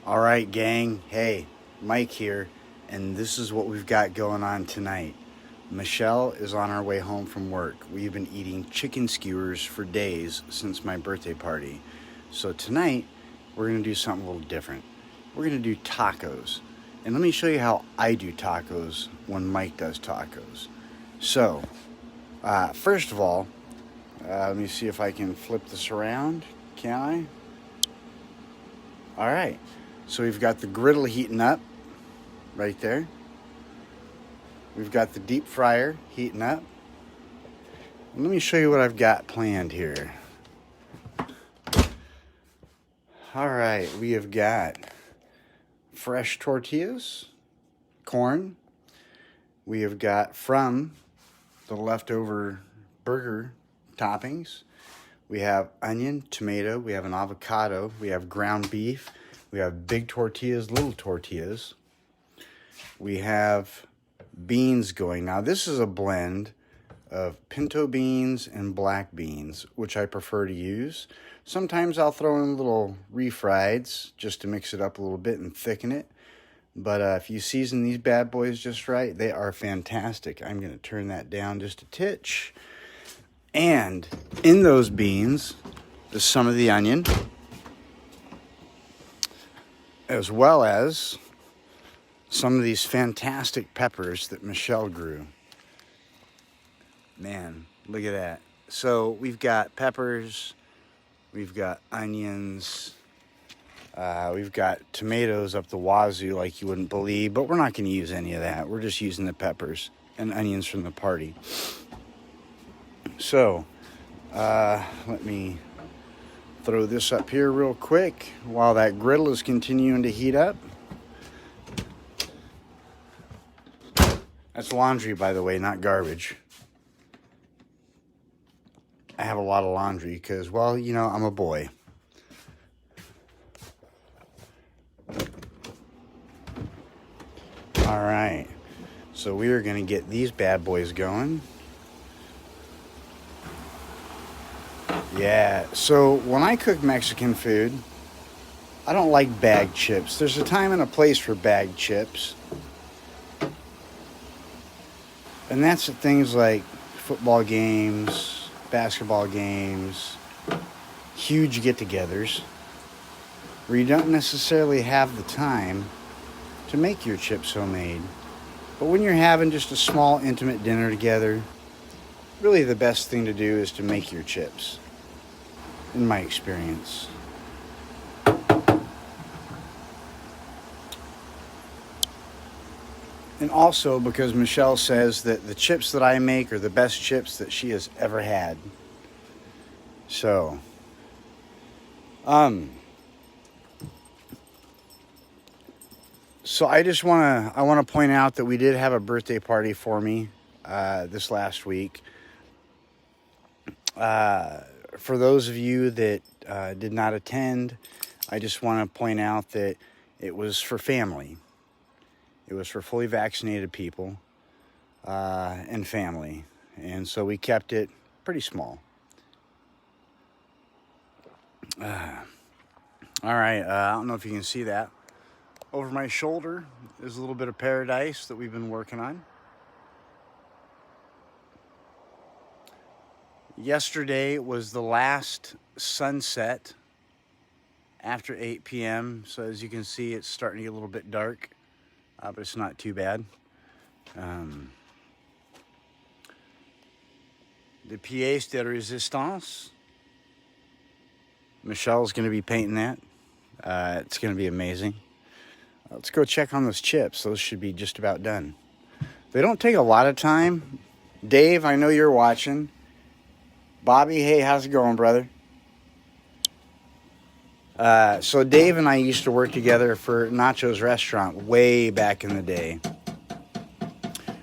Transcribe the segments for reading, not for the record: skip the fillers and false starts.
All right, gang. Hey, Mike here, and this is what we've got going on tonight. Michelle is on our way home from work. We've been eating chicken skewers for days since my birthday party. So tonight, we're going to do something a little different. We're going to do tacos. And let me show you how I do tacos when Mike does tacos. So, first of all, let me see if I can flip this around. Can I? All right. So we've got the griddle heating up right there. We've got the deep fryer heating up. And let me show you what I've got planned here. All right, we have got fresh tortillas, corn. We have got from the leftover burger toppings. We have onion, tomato, we have an avocado, we have ground beef, we have big tortillas, little tortillas. We have beans going. Now this is a blend of pinto beans and black beans, which I prefer to use. Sometimes I'll throw in little refrieds just to mix it up a little bit and thicken it. But if you season these bad boys just right, they are fantastic. I'm going to turn that down just a titch. And in those beans is some of the onion, as well as some of these fantastic peppers that Michelle grew. Man, look at that. So we've got peppers, we've got onions, we've got tomatoes up the wazoo like you wouldn't believe, but we're not going to use any of that. We're just using the peppers and onions from the party. So, let me throw this up here real quick while that griddle is continuing to heat up. That's laundry, by the way, not garbage. I have a lot of laundry because, well, you know, I'm a boy. All right. So we are going to get these bad boys going. Yeah, so when I cook Mexican food, I don't like bagged chips. There's a time and a place for bagged chips. And that's at things like football games, basketball games, huge get-togethers, where you don't necessarily have the time to make your chips homemade. But when you're having just a small, intimate dinner together, really the best thing to do is to make your chips, in my experience. And also because Michelle says that the chips that I make are the best chips that she has ever had. So, I just want to point out that we did have a birthday party for me this last week. For those of you that did not attend, I just want to point out that it was for family. It was for fully vaccinated people and family. And so we kept it pretty small. All right, I don't know if you can see that. Over my shoulder is a little bit of paradise that we've been working on. Yesterday was the last sunset after 8 p.m. So as you can see, it's starting to get a little bit dark, but it's not too bad. The pièce de résistance. Michelle's going to be painting that. It's going to be amazing. Let's go check on those chips. Those should be just about done. They don't take a lot of time. Dave, I know you're watching. Bobby, hey, how's it going, brother? So Dave and I used to work together for Nacho's Restaurant way back in the day,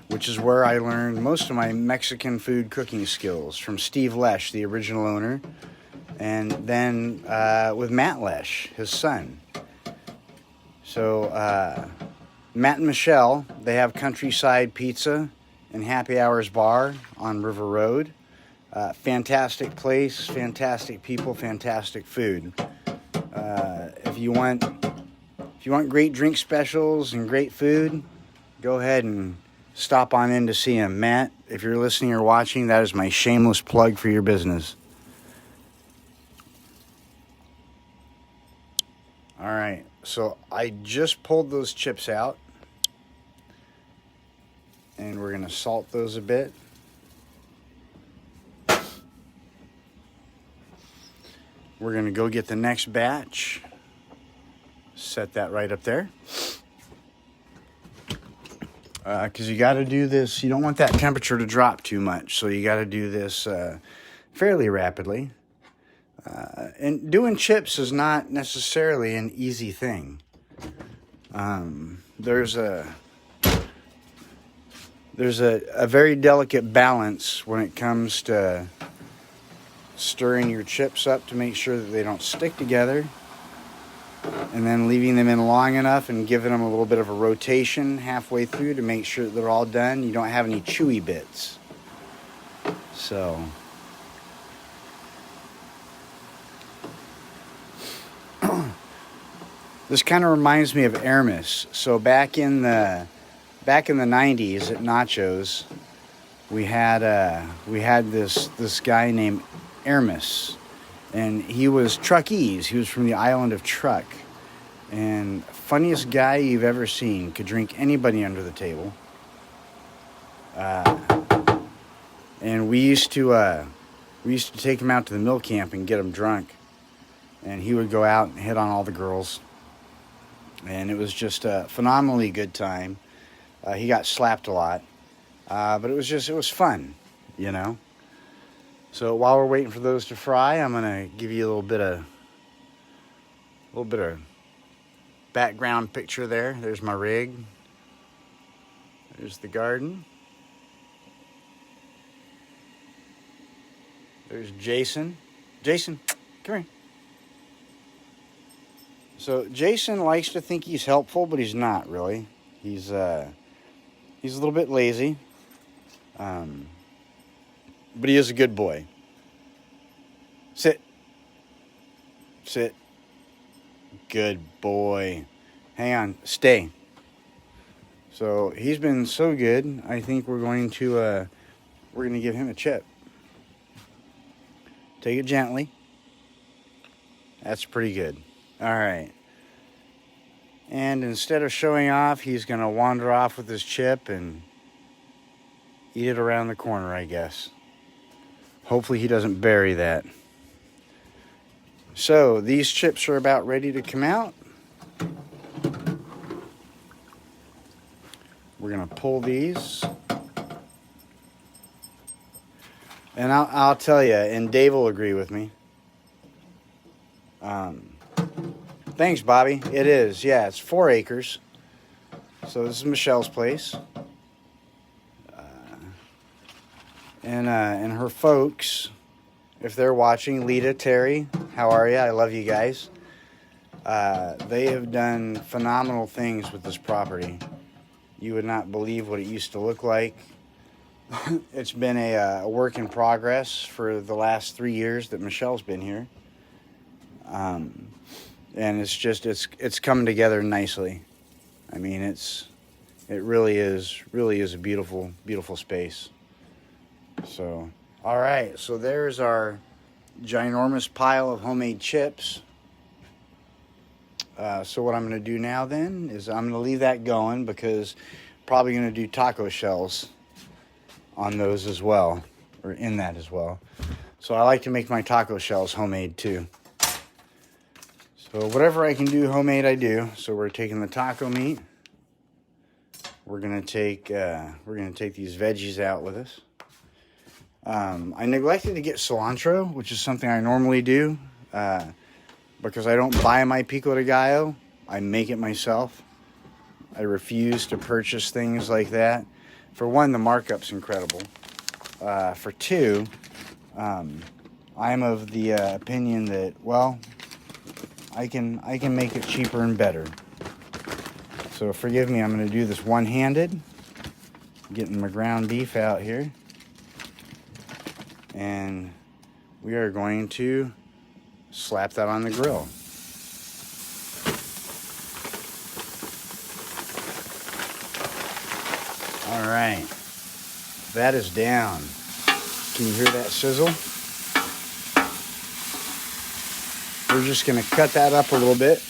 which is where I learned most of my Mexican food cooking skills from Steve Lesh, the original owner, and then with Matt Lesh, his son. So Matt and Michelle, they have Countryside Pizza and Happy Hours Bar on River Road. Fantastic place, fantastic people, fantastic food. If you want If you want great drink specials and great food, go ahead and stop on in to see him. Matt, if you're listening or watching, that is my shameless plug for your business. All right, so I just pulled those chips out, and we're going to salt those a bit. We're going to go get the next batch. Set that right up there. Because you got to do this, you don't want that temperature to drop too much, so you got to do this fairly rapidly. And doing chips is not necessarily an easy thing. There's a very delicate balance when it comes to stirring your chips up to make sure that they don't stick together, and then leaving them in long enough and giving them a little bit of a rotation halfway through to make sure that they're all done. You don't have any chewy bits. So this kind of reminds me of Hermes. So back in the 90s at Nachos, we had this guy named Hermes, and he was Truckese. He was from the island of Truck, and funniest guy you've ever seen. Could drink anybody under the table. And we used to take him out to the mill camp and get him drunk, and he would go out and hit on all the girls, and it was just a phenomenally good time. He got slapped a lot, but it was fun, you know. So while we're waiting for those to fry, I'm gonna give you a little bit of background picture there. There's my rig. There's the garden. There's Jason. Jason, come here. So Jason likes to think he's helpful, but he's not really. He's a little bit lazy. But he is a good boy. Sit. Sit. Good boy. Hang on. Stay. So he's been so good. I think we're going to give him a chip. Take it gently. That's pretty good. All right. And instead of showing off, he's going to wander off with his chip and eat it around the corner, I guess. Hopefully he doesn't bury that. So these chips are about ready to come out. We're going to pull these. And I'll tell you, and Dave will agree with me. Thanks, Bobby. It is. Yeah, it's 4 acres. So this is Michelle's place. And her folks, if they're watching, Lita, Terry, how are you? I love you guys. They have done phenomenal things with this property. You would not believe what it used to look like. It's been a work in progress for the last 3 years that Michelle's been here. And it's come together nicely. I mean, it really is a beautiful, beautiful space. So, all right, so there's our ginormous pile of homemade chips. So what I'm going to do now then is I'm going to leave that going because I'm probably going to do taco shells on those as well, or in that as well. So I like to make my taco shells homemade too. So whatever I can do homemade, I do. So we're taking the taco meat. We're gonna take these veggies out with us. I neglected to get cilantro, which is something I normally do, because I don't buy my pico de gallo. I make it myself. I refuse to purchase things like that. For one, the markup's incredible. For two, I'm of the opinion that, well, I can make it cheaper and better. So forgive me, I'm going to do this one-handed. Getting my ground beef out here. And we are going to slap that on the grill. right, that is down. Can you hear that sizzle? We're just going to cut that up a little bit.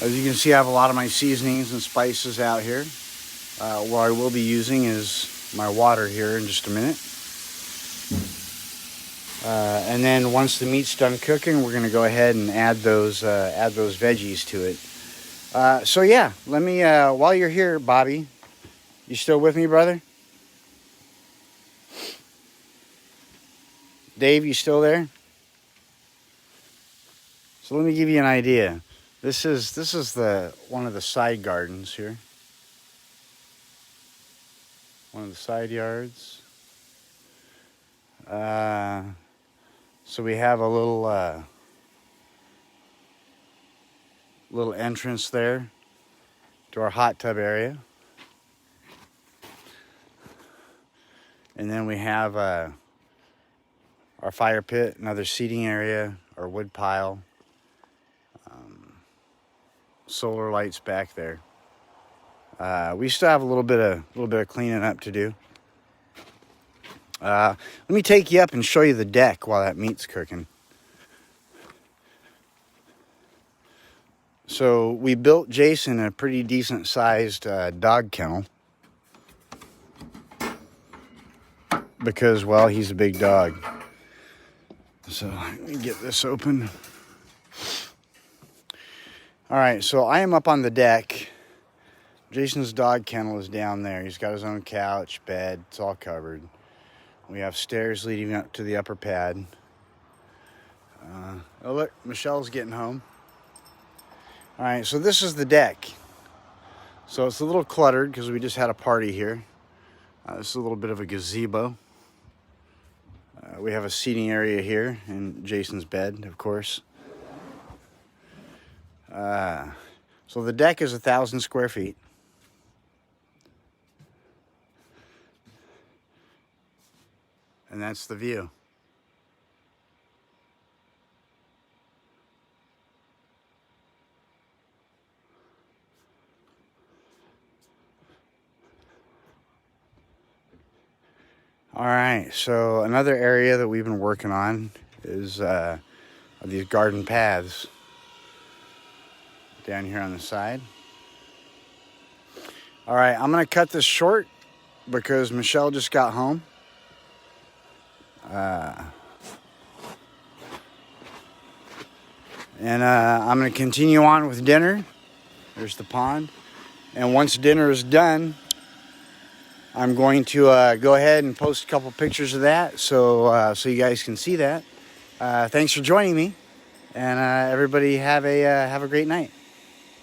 As you can see, I have a lot of my seasonings and spices out here. What I will be using is my water here in just a minute. And then once the meat's done cooking, we're going to go ahead and add those veggies to it. So yeah, let me, while you're here, Bobby, you still with me, brother? Dave, you still there? So let me give you an idea. This is one of the side gardens here. One of the side yards. So we have a little entrance there to our hot tub area. And then we have our fire pit, another seating area, our wood pile, solar lights back there. We still have a little bit of cleaning up to do. Let me take you up and show you the deck while that meat's cooking. So we built Jason a pretty decent sized dog kennel because, well, he's a big dog. So let me get this open. All right, so I am up on the deck. Jason's dog kennel is down there. He's got his own couch, bed, it's all covered. We have stairs leading up to the upper pad. Oh look, Michelle's getting home. All right, so this is the deck. So it's a little cluttered because we just had a party here. This is a little bit of a gazebo. We have a seating area here and Jason's bed, of course. So the deck is 1,000 square feet. And that's the view. All right, so another area that we've been working on is these garden paths down here on the side. All right, I'm gonna cut this short because Michelle just got home. And I'm going to continue on with dinner. There's the pond. And once dinner is done, I'm going to go ahead and post a couple pictures of that so you guys can see that. Thanks for joining me. And everybody have a great night.